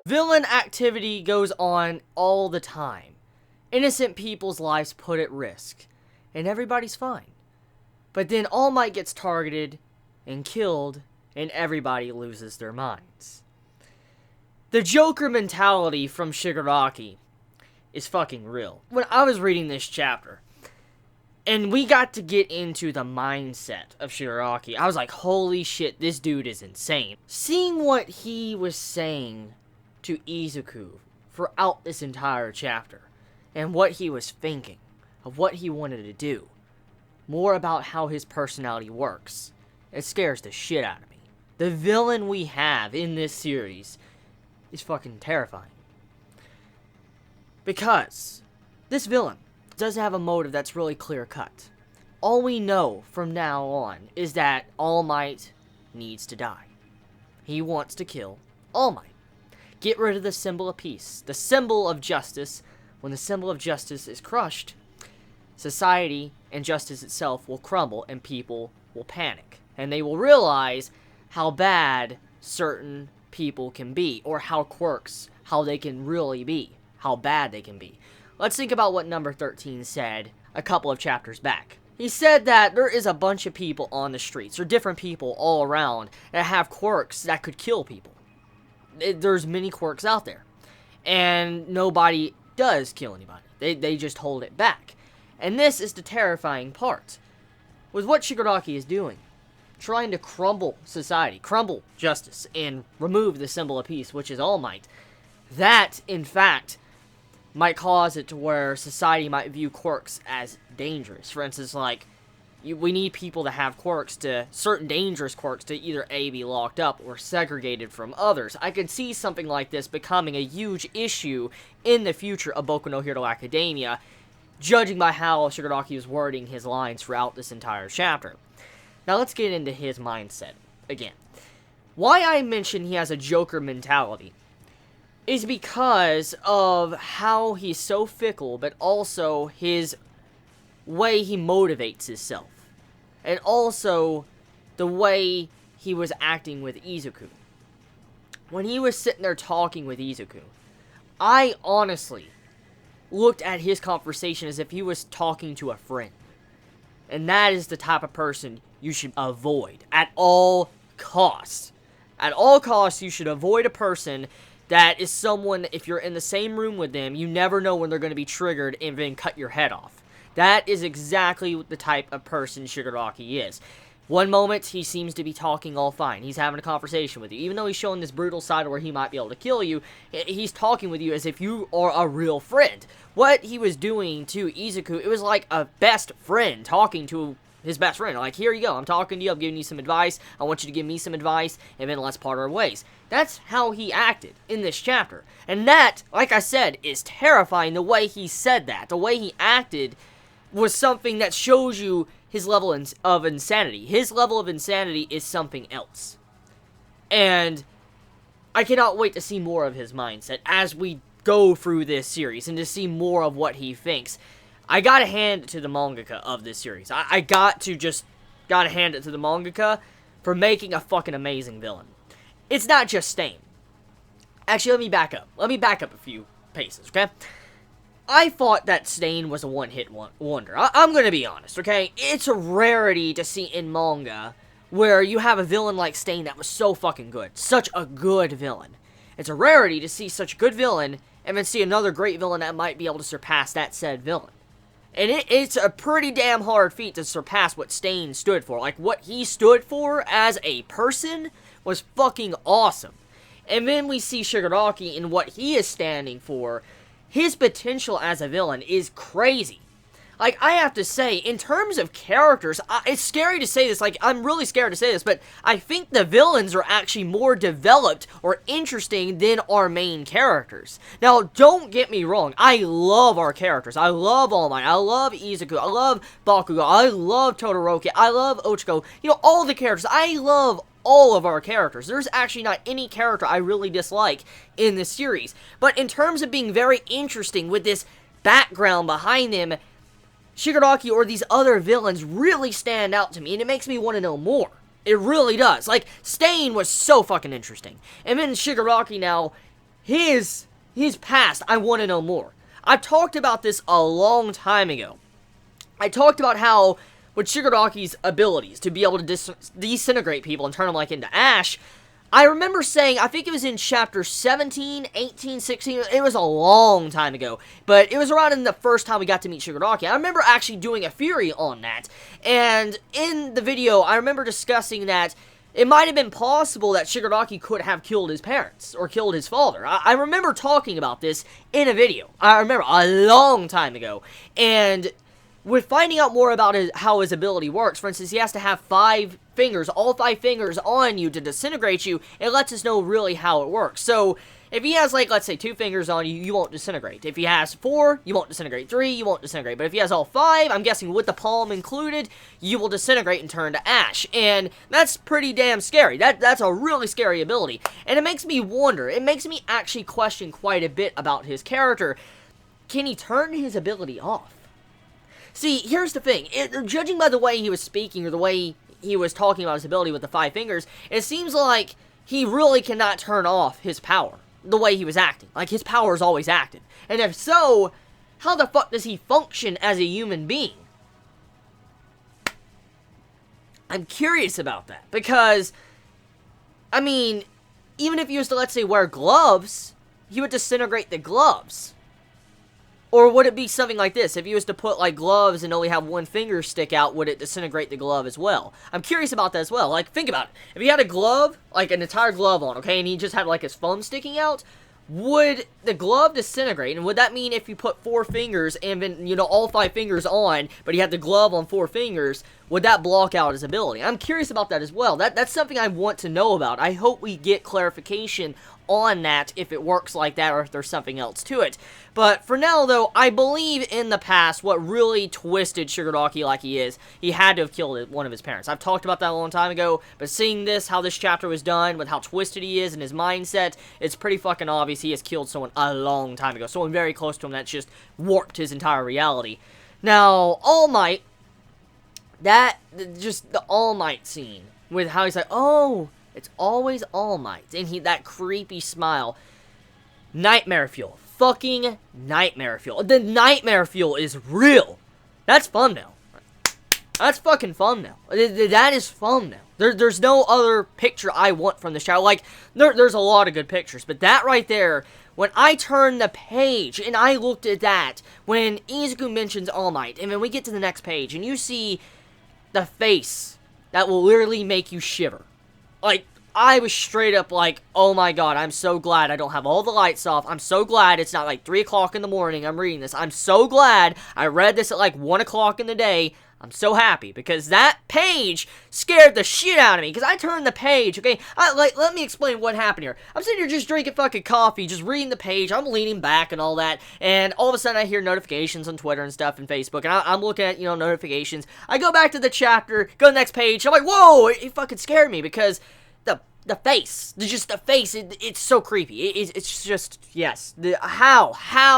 Villain activity goes on all the time. Innocent people's lives put at risk, and everybody's fine. But then All Might gets targeted and killed, and everybody loses their minds. The Joker mentality from Shigaraki is fucking real. When I was reading this chapter, and we got to get into the mindset of Shigaraki, I was like, holy shit, this dude is insane. Seeing what he was saying to Izuku throughout this entire chapter, and what he was thinking, of what he wanted to do, more about how his personality works, it scares the shit out of me. The villain we have in this series is fucking terrifying. Because this villain does have a motive that's really clear-cut. All we know from now on is that All Might needs to die. He wants to kill All Might. Get rid of the symbol of peace, the symbol of justice. When the symbol of justice is crushed, society and justice itself will crumble and people will panic. And they will realize how bad certain people can be, or how quirks, how they can really be, how bad they can be. Let's think about what number 13 said a couple of chapters back. He said that there is a bunch of people on the streets, or different people all around, that have quirks that could kill people. There's many quirks out there. And nobody does kill anybody. They just hold it back. And this is the terrifying part. With what Shigaraki is doing. Trying to crumble society, crumble justice, and remove the symbol of peace, which is All Might. That, in fact, might cause it to where society might view quirks as dangerous. For instance, like, we need people to have quirks, to certain dangerous quirks, to either A, be locked up or segregated from others. I could see something like this becoming a huge issue in the future of Boku no Hero Academia, judging by how Shigaraki was wording his lines throughout this entire chapter. Now let's get into his mindset again. Why I mention he has a Joker mentality is because of how he's so fickle, but also his way he motivates himself. And also the way he was acting with Izuku. When he was sitting there talking with Izuku, I honestly looked at his conversation as if he was talking to a friend. And that is the type of person you should avoid at all costs. At all costs, you should avoid a person that is someone, if you're in the same room with them, you never know when they're going to be triggered and then cut your head off. That is exactly the type of person Shigaraki is. One moment, he seems to be talking all fine. He's having a conversation with you. Even though he's showing this brutal side where he might be able to kill you, he's talking with you as if you are a real friend. What he was doing to Izuku, it was like a best friend talking to his best friend. Like, here you go, I'm talking to you, I'm giving you some advice, I want you to give me some advice, and then let's part our ways. That's how he acted in this chapter. And that, like I said, is terrifying. The way he said that, the way he acted, was something that shows you his level of insanity. His level of insanity is something else. And I cannot wait to see more of his mindset as we go through this series and to see more of what he thinks. I gotta hand it to the mangaka of this series. I gotta hand it to the mangaka for making a fucking amazing villain. It's not just Stain. Actually, let me back up. Let me back up a few paces, okay? I thought that Stain was a one-hit wonder. I'm gonna be honest, okay? It's a rarity to see in manga where you have a villain like Stain that was so fucking good. Such a good villain. It's a rarity to see such a good villain and then see another great villain that might be able to surpass that said villain. And it's a pretty damn hard feat to surpass what Stain stood for. Like, what he stood for as a person was fucking awesome. And then we see Shigaraki and what he is standing for. His potential as a villain is crazy. Like, I have to say, in terms of characters, it's scary to say this, like, I'm really scared to say this, but I think the villains are actually more developed or interesting than our main characters. Now, don't get me wrong, I love our characters. I love All Might, I love Izuku, I love Bakugo, I love Todoroki, I love Ochiko, you know, all the characters. I love all of our characters. There's actually not any character I really dislike in this series. But in terms of being very interesting with this background behind them, Shigaraki or these other villains really stand out to me, and it makes me want to know more. It really does. Like, Stain was so fucking interesting. And then Shigaraki now, his past, I want to know more. I talked about this a long time ago. I talked about how, with Shigaraki's abilities to be able to disintegrate people and turn them, like, into ash, I remember saying, I think it was in chapter 17, 18, 16, it was a long time ago, but it was around in the first time we got to meet Shigaraki. I remember actually doing a theory on that, and in the video, I remember discussing that it might have been possible that Shigaraki could have killed his parents, or killed his father. I remember talking about this in a video. I remember a long time ago, and with finding out more about how his ability works, for instance, he has to have 5 fingers, all 5 fingers on you to disintegrate you, it lets us know really how it works. So, if he has, like, let's say 2 fingers on you, you won't disintegrate. If he has 4, you won't disintegrate. 3, you won't disintegrate. But if he has all 5, I'm guessing with the palm included, you will disintegrate and turn to ash. And that's pretty damn scary. That's a really scary ability. And it makes me wonder, it makes me actually question quite a bit about his character. Can he turn his ability off? See, here's the thing. Judging by the way he was speaking, or the way he was talking about his ability with the 5 fingers, it seems like he really cannot turn off his power, the way he was acting. Like, his power is always active. And if so, how the fuck does he function as a human being? I'm curious about that, because, I mean, even if he was to, let's say, wear gloves, he would disintegrate the gloves. Or would it be something like this? If he was to put, like, gloves and only have 1 finger stick out, would it disintegrate the glove as well? I'm curious about that as well. Like, think about it. If he had a glove, like an entire glove on, okay, and he just had, like, his thumb sticking out, would the glove disintegrate? And would that mean if you put 4 fingers and then, you know, all 5 fingers on, but he had the glove on 4 fingers, would that block out his ability? I'm curious about that as well. That's something I want to know about. I hope we get clarification on that, if it works like that, or if there's something else to it. But for now, though, I believe in the past, what really twisted Shigaraki like he is, he had to have killed one of his parents. I've talked about that a long time ago, but seeing this, how this chapter was done, with how twisted he is and his mindset, it's pretty fucking obvious he has killed someone a long time ago. Someone very close to him that's just warped his entire reality. Now, All Might, just the All Might scene, with how he's like, oh, it's always All Might, and that creepy smile. Nightmare fuel. Fucking nightmare fuel. The nightmare fuel is real. That's thumbnail. That's fucking thumbnail. That is thumbnail. There's no other picture I want from the show. Like, there's a lot of good pictures, but that right there, when I turned the page and I looked at that, when Izuku mentions All Might, and then we get to the next page, and you see the face that will literally make you shiver. Like, I was straight up like, oh my god, I'm so glad I don't have all the lights off. I'm so glad it's not like 3 o'clock in the morning I'm reading this. I'm so glad I read this at like 1 o'clock in the day. I'm so happy, because that page scared the shit out of me, because I turned the page, okay? Let me explain what happened here. I'm sitting here just drinking fucking coffee, just reading the page, I'm leaning back and all that, and all of a sudden I hear notifications on Twitter and stuff and Facebook, and I'm looking at, you know, notifications. I go back to the chapter, go to the next page, I'm like, whoa, it fucking scared me, because the face, just the face, it's so creepy. It's just, yes. How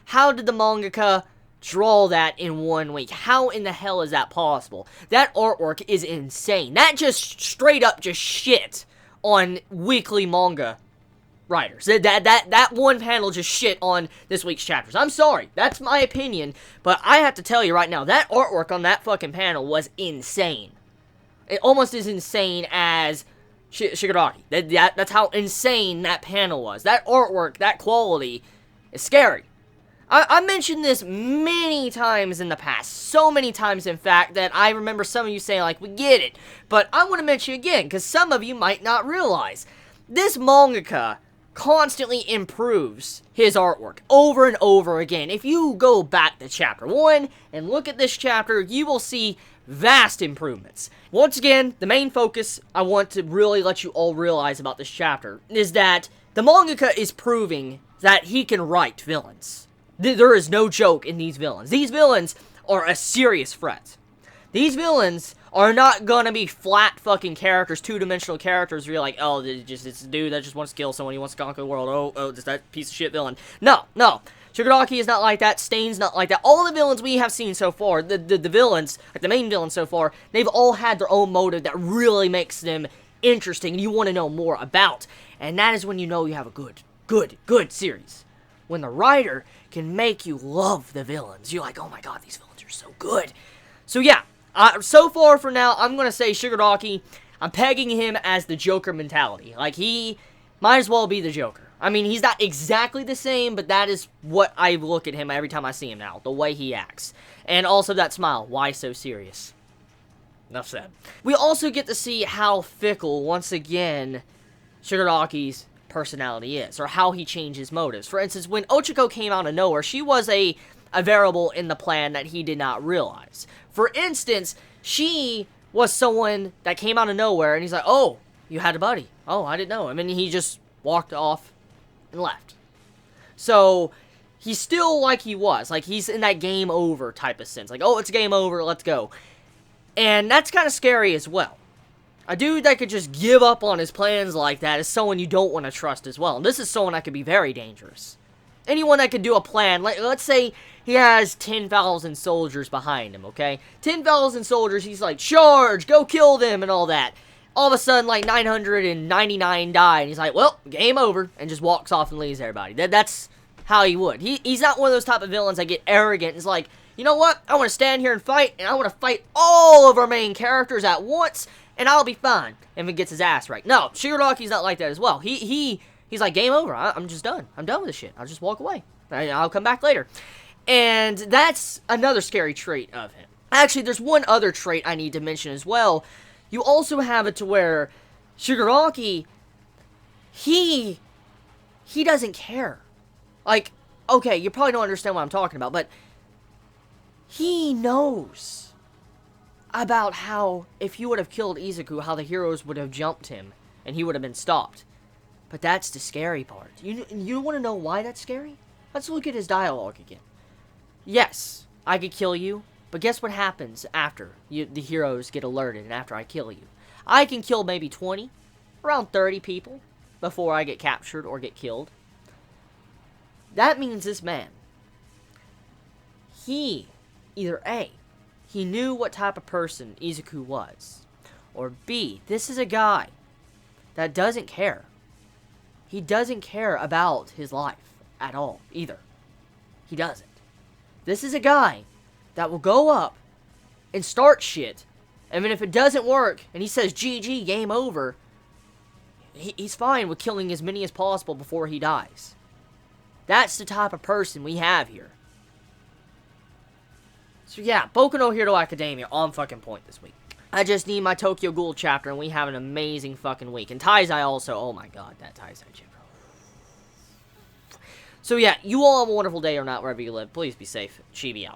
did the mangaka draw that in 1 week? How in the hell is that possible? That artwork is insane. That just straight up just shit on weekly manga writers. That one panel just shit on this week's chapters. I'm sorry, that's my opinion, but I have to tell you right now, that artwork on that fucking panel was insane. It almost as insane as Shigaraki. That's how insane that panel was. That artwork, that quality, is scary. I mentioned this many times in the past. So many times, in fact, that I remember some of you saying, like, we get it. But I want to mention again, because some of you might not realize. This mangaka constantly improves his artwork over and over again. If you go back to chapter 1 and look at this chapter, you will see vast improvements. Once again, the main focus I want to really let you all realize about this chapter is that the mangaka is proving that he can write villains. There is no joke in these villains. These villains are a serious threat. These villains are not gonna be flat fucking characters, 2-dimensional characters where you're like, oh, it's a dude that just wants to kill someone, he wants to conquer the world, oh, it's that piece of shit villain. No. Shigaraki is not like that. Stain's not like that. All the villains we have seen so far, the villains, like the main villains so far, they've all had their own motive that really makes them interesting and you want to know more about. And that is when you know you have a good series. When the writer can make you love the villains. You're like, oh my god, these villains are so good. So yeah, so far for now, I'm going to say Shigaraki, I'm pegging him as the Joker mentality. Like, he might as well be the Joker. I mean, he's not exactly the same, but that is what I look at him every time I see him now. The way he acts. And also that smile. Why so serious? Enough said. We also get to see how fickle, once again, Shigaraki's personality is. Or how he changes motives. For instance, when Ochako came out of nowhere, she was a variable in the plan that he did not realize. For instance, she was someone that came out of nowhere, and he's like, oh, you had a buddy. Oh, I didn't know him. And he just walked off and left. So, he's still like he was. Like, he's in that game over type of sense. Like, oh, it's game over, let's go. And that's kind of scary as well. A dude that could just give up on his plans like that is someone you don't want to trust as well. And this is someone that could be very dangerous. Anyone that could do a plan, like, let's say he has 10,000 soldiers behind him, okay? 10,000 soldiers, he's like, charge, go kill them, and all that. All of a sudden, like, 999 die, and he's like, well, game over, and just walks off and leaves everybody. That's how he would. He's not one of those type of villains that get arrogant and is like, you know what, I want to stand here and fight, and I want to fight all of our main characters at once, and I'll be fine, if he gets his ass right. No, Shigaraki's not like that as well. He's like, game over, I'm just done. I'm done with this shit. I'll just walk away. I'll come back later. And that's another scary trait of him. Actually, there's one other trait I need to mention as well. You also have it to where Shigaraki, he doesn't care. Like, okay, you probably don't understand what I'm talking about, but he knows about how, if he would have killed Izuku, how the heroes would have jumped him, and he would have been stopped. But that's the scary part. You want to know why that's scary? Let's look at his dialogue again. Yes, I could kill you, but guess what happens after the heroes get alerted and after I kill you? I can kill maybe 20, around 30 people before I get captured or get killed. That means this man, he, either A, he knew what type of person Izuku was, or B, this is a guy that doesn't care. He doesn't care about his life at all, either. He doesn't. This is a guy that will go up and start shit, and then if it doesn't work, and he says, GG, game over, he's fine with killing as many as possible before he dies. That's the type of person we have here. So yeah, Boku no Hero Academia on fucking point this week. I just need my Tokyo Ghoul chapter, and we have an amazing fucking week. And Taizai also, oh my god, that Taizai chapter. So yeah, you all have a wonderful day or not, wherever you live. Please be safe. Chibi out.